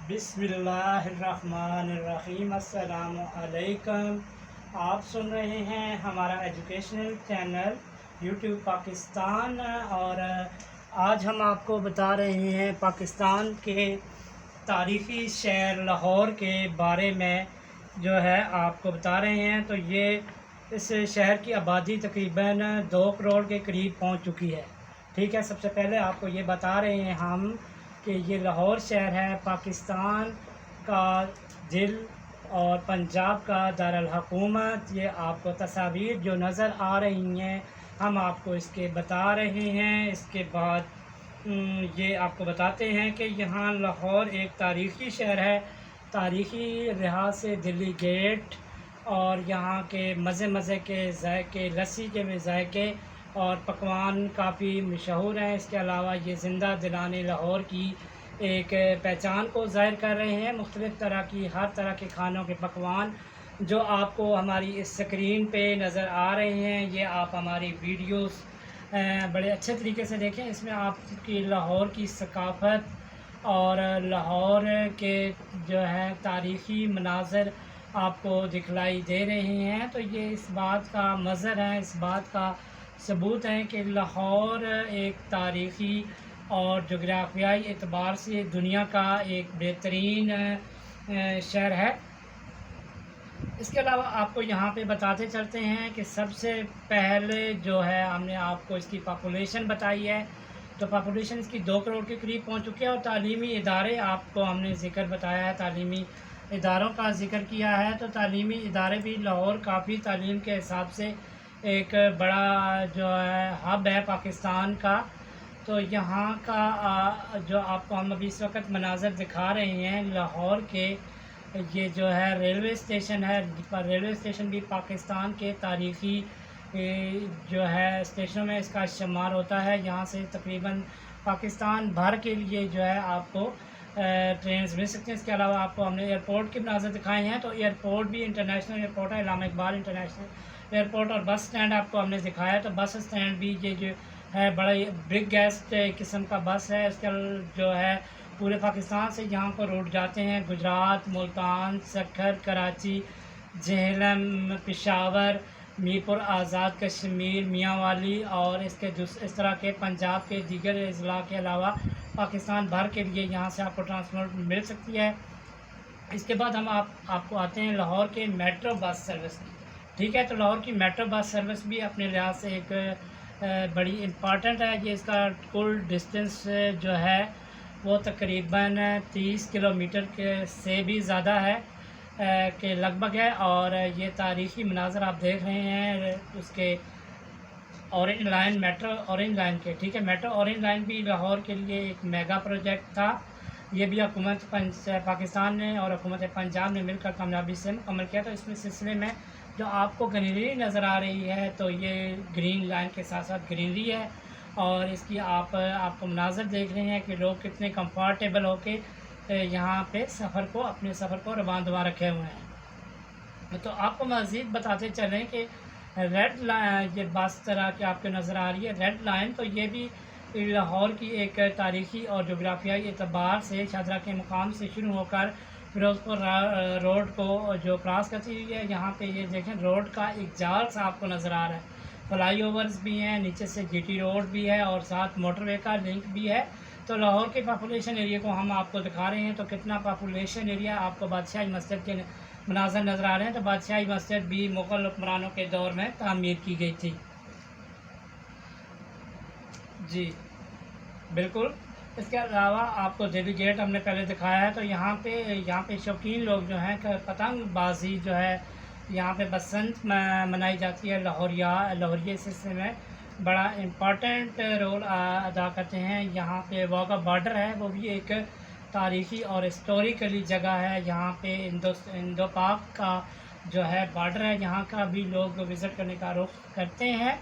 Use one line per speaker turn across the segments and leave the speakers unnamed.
बिस्मिल्लाहिर्रहमानिर्रहीम। अस्सलाम अलैकुम। आप सुन रहे हैं हमारा एजुकेशनल चैनल यूट्यूब पाकिस्तान, और आज हम आपको बता रहे हैं पाकिस्तान के तारीख़ी शहर लाहौर के बारे में जो है आपको बता रहे हैं। तो ये इस शहर की आबादी तकरीबन 2 करोड़ के करीब पहुंच चुकी है। ठीक है, सबसे पहले आपको ये बता रहे हैं हम कि ये लाहौर शहर है पाकिस्तान का दिल और पंजाब का दारुल हुकूमत। ये आपको तस्वीर जो नज़र आ रही हैं हम आपको इसके बता रहे हैं। इसके बाद ये आपको बताते हैं कि यहाँ लाहौर एक तारीख़ी शहर है। तारीख़ी लिहाज से दिल्ली गेट और यहाँ के मज़े के ज़ायके, लस्सी के भी ज़ायके और पकवान काफ़ी मशहूर हैं। इसके अलावा ये ज़िंदा दिलाने लाहौर की एक पहचान को ज़ाहिर कर रहे हैं। मुख्तलिफ़ तरह की हर तरह के खानों के पकवान जो आपको हमारी इस स्क्रीन पे नज़र आ रहे हैं, ये आप हमारी वीडियोस बड़े अच्छे तरीके से देखें। इसमें आपकी लाहौर की सकाफ़त और लाहौर के जो है तारीख़ी मनाज़र आपको दिखलाई दे रहे हैं। तो ये इस बात का मज़हर है, इस बात का सबूत है कि लाहौर एक तारीख़ी और जोग्राफियाई एतबार से दुनिया का एक बेहतरीन शहर है। इसके अलावा आपको यहाँ पे बताते चलते हैं कि सबसे पहले जो है हमने आपको इसकी पॉपुलेशन बताई है। तो पॉपुलेशन इसकी 2 करोड़ के करीब पहुँच चुकी है। और तालीमी इदारे आपको हमने ज़िक्र बताया है, तालीमी इदारों का ज़िक्र किया है। तो तालीमी इदारे भी लाहौर काफ़ी तालीम के हिसाब से एक बड़ा जो है हब है पाकिस्तान का। तो यहाँ का जो आपको हम अभी इस वक्त मनाज़र दिखा रहे हैं लाहौर के, ये जो है रेलवे स्टेशन है। रेलवे स्टेशन भी पाकिस्तान के तारीख़ी जो है स्टेशनों में इसका शुमार होता है। यहाँ से तकरीबन पाकिस्तान भर के लिए जो है आपको ट्रेन मिल सकती हैं। इसके अलावा आपको हमने एयरपोर्ट के मनाज़र दिखाए हैं। तो एयरपोर्ट भी इंटरनेशनल एयरपोर्ट है, इलामा इकबाल इंटरनेशनल एयरपोर्ट। और बस स्टैंड आपको हमने दिखाया। तो बस स्टैंड भी ये जो है बड़ा बिग गेस्ट किस्म का बस है। इसका जो है पूरे पाकिस्तान से यहाँ पर रूट जाते हैं। गुजरात, मुल्तान, सक्खर, कराची, झेलम, पेशावर, मीरपुर आज़ाद, कश्मीर, मियांवाली और इस तरह के पंजाब के दीगर अज़ला के अलावा पाकिस्तान भर के लिए यहाँ से आपको ट्रांसपोर्ट मिल सकती है। इसके बाद हम आपको आते हैं लाहौर के मेट्रो बस सर्विस। ठीक है, तो लाहौर की मेट्रो बस सर्विस भी अपने लिहाज से एक बड़ी इम्पॉर्टेंट है। ये इसका कुल डिस्टेंस जो है वो तकरीबन 30 किलोमीटर के से भी ज़्यादा है के लगभग है। और ये तारीख़ी मनाज़र आप देख रहे हैं उसके orange line, metro orange line के। ठीक है, मेट्रो ऑरेंज लाइन भी लाहौर के लिए एक मेगा प्रोजेक्ट था। ये भी हुकूमत पाकिस्तान ने और हुकूमत पंजाब ने मिलकर कामयाबी से मुकम्मल किया। तो इसमें सिलसिले में जो आपको ग्रीनरी नज़र आ रही है, तो ये ग्रीन लाइन के साथ साथ ग्रीनरी है। और इसकी आपको मनाज़र देख रहे हैं कि लोग कितने कंफर्टेबल होके यहाँ पे अपने सफ़र को रवान दुआ रखे हुए हैं। तो आपको मज़ीद बताते चलें कि रेड लाइन, ये बस तरह की आपको नज़र आ रही है रेड लाइन। तो ये भी लाहौर की एक तारीख़ी और जोग्राफियाई एतबार से शाहदरा के मुकाम से शुरू होकर फिरोज़पुर रोड को जो क्रॉस करती हुई है, यहाँ पे ये देखें रोड का एक जाल सा आपको नज़र आ रहा है। फ्लाई ओवर्स भी हैं, नीचे से जीटी रोड भी है और साथ मोटरवे का लिंक भी है। तो लाहौर के पॉपुलेशन एरिया को हम आपको दिखा रहे हैं। तो कितना पॉपुलेशन एरिया आपको बादशाही मस्जिद के मनाज़र नज़र आ रहे हैं। तो बादशाही मस्जिद भी मुग़ल हुक्मरानों के दौर में तामीर की गई थी। जी बिल्कुल। इसके अलावा आपको दिल्ली गेट हमने पहले दिखाया है। तो यहाँ पे शौकीन लोग जो हैं पतंगबाजी जो है यहाँ पे बसंत मनाई जाती है। लाहौरिया इस हिस्से में बड़ा इम्पॉर्टेंट रोल अदा करते हैं। यहाँ पे वाघा बॉर्डर है, वो भी एक तारीख़ी और हिस्टोरिकली जगह है। यहाँ पे इंडो पाक का जो है बॉर्डर है, यहाँ का भी लोग विज़िट करने का रुख करते हैं।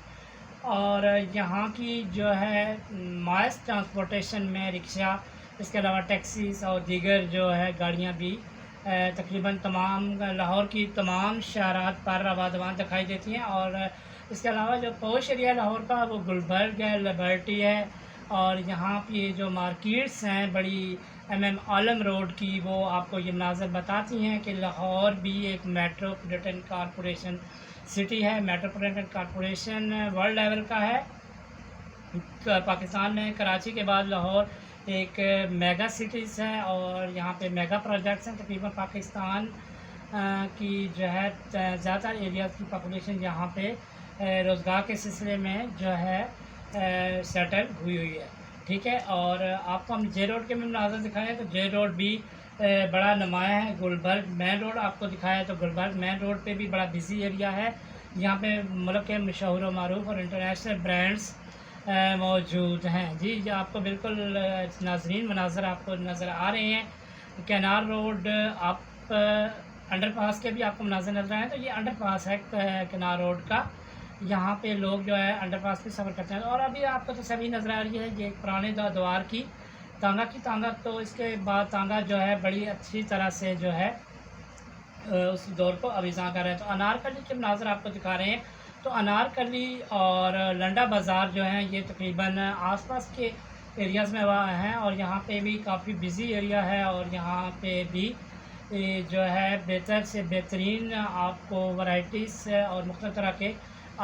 और यहाँ की जो है मास ट्रांसपोर्टेशन में रिक्शा, इसके अलावा टैक्सीज़ और दीगर जो है गाड़ियाँ भी तकरीबन तमाम लाहौर की तमाम शहरात पर रवादवान दिखाई देती हैं। और इसके अलावा जो पोश एरिया लाहौर का वो गुलबर्ग है, लिबर्टी है اور یہاں پہ جو مارکیٹس ہیں بڑی عالم روڈ کی، وہ آپ کو یہ مناظر بتاتی ہیں کہ لاہور بھی ایک میٹروپولیٹن کارپوریشن سٹی ہے۔ میٹروپولیٹن کارپوریشن ورلڈ لیول کا ہے پاکستان میں۔ کراچی کے بعد لاہور ایک میگا سٹیز ہے اور یہاں پہ میگا پروجیکٹس ہیں۔ تقریباً پاکستان کی جو ہے زیادہ تر ایریاز کی پاپولیشن یہاں پہ روزگار کے سلسلے میں جو ہے سیٹل ہوئی ہے، ٹھیک ہے۔ اور آپ کو ہم جے روڈ کے میں مناظر دکھائے تو جے روڈ بھی بڑا نمایاں ہے۔ گلبرگ مین روڈ آپ کو دکھایا تو گلبرگ مین روڈ پہ بھی بڑا بزی ایریا ہے۔ یہاں پہ ملک کے مشہور و معروف اور انٹرنیشنل برانڈس موجود ہیں۔ جی آپ کو بالکل ناظرین مناظر آپ کو نظر آ رہے ہیں۔ کینار روڈ آپ انڈر پاس کے بھی آپ کو مناظر نظر آئے ہیں، تو یہ انڈر پاس ہے کینار روڈ کا۔ یہاں پہ لوگ جو ہے انڈر پاس پہ سفر کرتے ہیں۔ اور ابھی آپ کو تو سبھی نظر آ رہی ہے یہ ایک پرانے دوار کی تانگا تو اس کے بعد تانگا جو ہے بڑی اچھی طرح سے جو ہے اس دور کو ابیزاں کر رہے ہیں۔ تو انارکلی کے مناظر آپ کو دکھا رہے ہیں۔ تو انارکلی اور لنڈا بازار جو ہیں یہ تقریباً آس پاس کے ایریاز میں ہیں، اور یہاں پہ بھی کافی بزی ایریا ہے، اور یہاں پہ بھی جو ہے بہتر سے بہترین آپ کو ورائٹیز اور مختلف طرح کے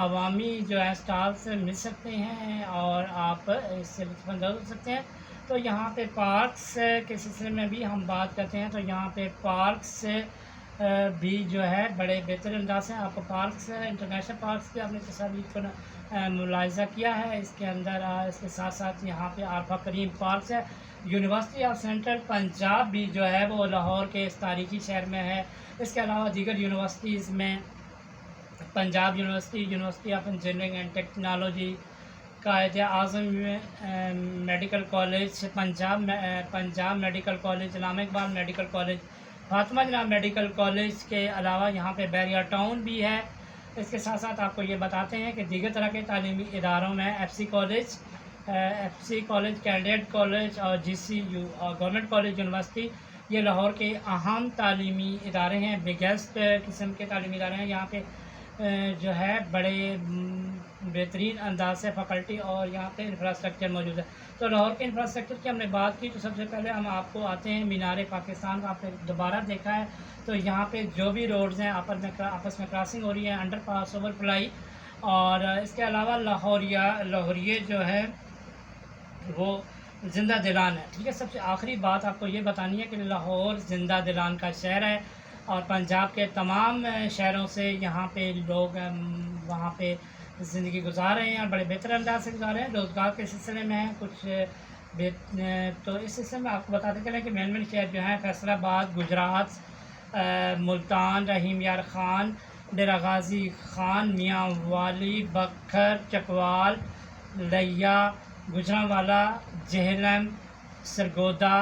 عوامی جو ہے اسٹالس مل سکتے ہیں اور آپ اس سے لطف اندوز ہو سکتے ہیں۔ تو یہاں پہ پارکس کے سلسلے میں بھی ہم بات کرتے ہیں، تو یہاں پہ پارکس بھی جو ہے بڑے بہتر انداز ہیں۔ آپ کو پارکس انٹرنیشنل پارکس کی آپ نے تصاویر کو ملاحظہ کیا ہے، اس کے اندر اس کے ساتھ ساتھ یہاں پہ عارفہ کریم پارکس ہے۔ یونیورسٹی آف سینٹرل پنجاب بھی جو ہے وہ لاہور کے اس تاریخی شہر میں ہے۔ اس کے علاوہ دیگر یونیورسٹیز میں Punjab university, university of engineering and technology, Quaid Azam medical college Punjab medical college, Allama Iqbal medical college, Fatima Jinnah medical college کے علاوہ یہاں پہ بیریا ٹاؤن بھی ہے۔ اس کے ساتھ ساتھ آپ کو یہ بتاتے ہیں کہ دیگر طرح کے تعلیمی اداروں میں F C college, Kinnaird college اور جی سی یو اور گورنمنٹ کالج یونیورسٹی، یہ لاہور کے اہم تعلیمی ادارے ہیں، بگیسٹ قسم کے تعلیمی ادارے ہیں۔ یہاں پہ جو ہے بڑے بہترین انداز سے فیکلٹی اور یہاں پہ انفراسٹرکچر موجود ہے۔ تو لاہور کے انفراسٹرکچر کی ہم نے بات کی، تو سب سے پہلے ہم آپ کو آتے ہیں مینار پاکستان کا۔ آپ نے دوبارہ دیکھا ہے تو یہاں پہ جو بھی روڈز ہیں آپس میں کراسنگ ہو رہی ہے، انڈر پاس، اوور فلائی، اور اس کے علاوہ لاہوریے جو ہے وہ زندہ دلان ہے، ٹھیک ہے۔ سب سے آخری بات آپ کو یہ بتانی ہے کہ لاہور زندہ دلان کا شہر ہے، اور پنجاب کے تمام شہروں سے یہاں پہ لوگ وہاں پہ زندگی گزار رہے ہیں اور بڑے بہتر انداز سے گزار رہے ہیں۔ روزگار کے سلسلے میں کچھ تو اس سلسلے میں آپ کو بتاتے چلیں کہ مین شہر جو ہیں فیصل آباد، گجرات، ملتان، رحیم یار خان، ڈیرہ غازی خان، میاں والی، بکھر، چکوال، لیا، گجرانوالا، جہلم، سرگودا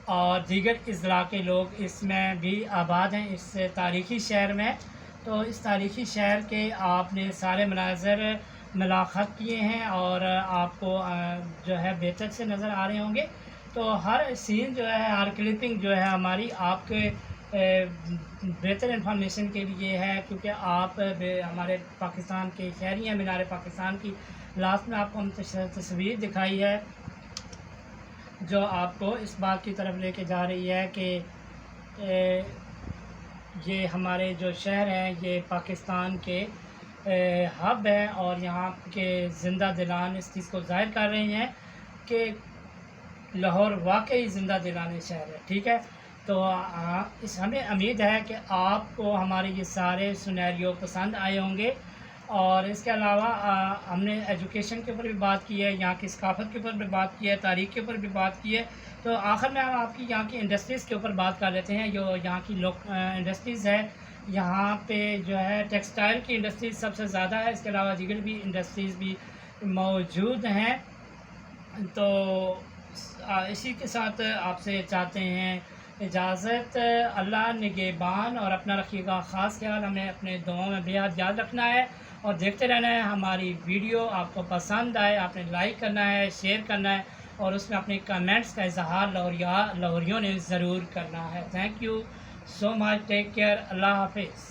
اور دیگر اضلاع کے لوگ اس میں بھی آباد ہیں، اس تاریخی شہر میں۔ تو اس تاریخی شہر کے آپ نے سارے مناظر ملاحظہ کیے ہیں اور آپ کو جو ہے بہتر سے نظر آ رہے ہوں گے۔ تو ہر سین جو ہے، ہر کلپنگ جو ہے ہماری آپ کے بہتر انفارمیشن کے لیے ہے، کیونکہ آپ ہمارے پاکستان کے شہری ہیں۔ مینار پاکستان کی لاسٹ میں آپ کو ہم تصویر دکھائی ہے جو آپ کو اس بات کی طرف لے کے جا رہی ہے کہ یہ ہمارے جو شہر ہیں یہ پاکستان کے ہب ہے، اور یہاں کے زندہ دلان اس چیز کو ظاہر کر رہے ہیں کہ لاہور واقعی زندہ دلان شہر ہے، ٹھیک ہے۔ تو ہمیں امید ہے کہ آپ کو ہمارے یہ سارے سینیریو پسند آئے ہوں گے، اور اس کے علاوہ ہم نے ایجوکیشن کے اوپر بھی بات کی ہے، یہاں کی ثقافت کے اوپر بھی بات کی ہے، تاریخ کے اوپر بھی بات کی ہے۔ تو آخر میں ہم آپ کی یہاں کی انڈسٹریز کے اوپر بات کر لیتے ہیں، جو یہاں کی انڈسٹریز ہے۔ یہاں پہ جو ہے ٹیکسٹائل کی انڈسٹریز سب سے زیادہ ہے، اس کے علاوہ دیگر بھی انڈسٹریز بھی موجود ہیں۔ تو اسی کے ساتھ آپ سے چاہتے ہیں اجازت۔ اللہ نگہبان، اور اپنا رکھیے گا خاص خیال، ہمیں اپنے دعاؤں میں بے حد یاد رکھنا ہے اور دیکھتے رہنا ہے۔ ہماری ویڈیو آپ کو پسند آئے آپ نے لائک کرنا ہے، شیئر کرنا ہے، اور اس میں اپنے کمنٹس کا اظہار لاہوریوں نے ضرور کرنا ہے۔ Thank you so much, take care, اللہ حافظ۔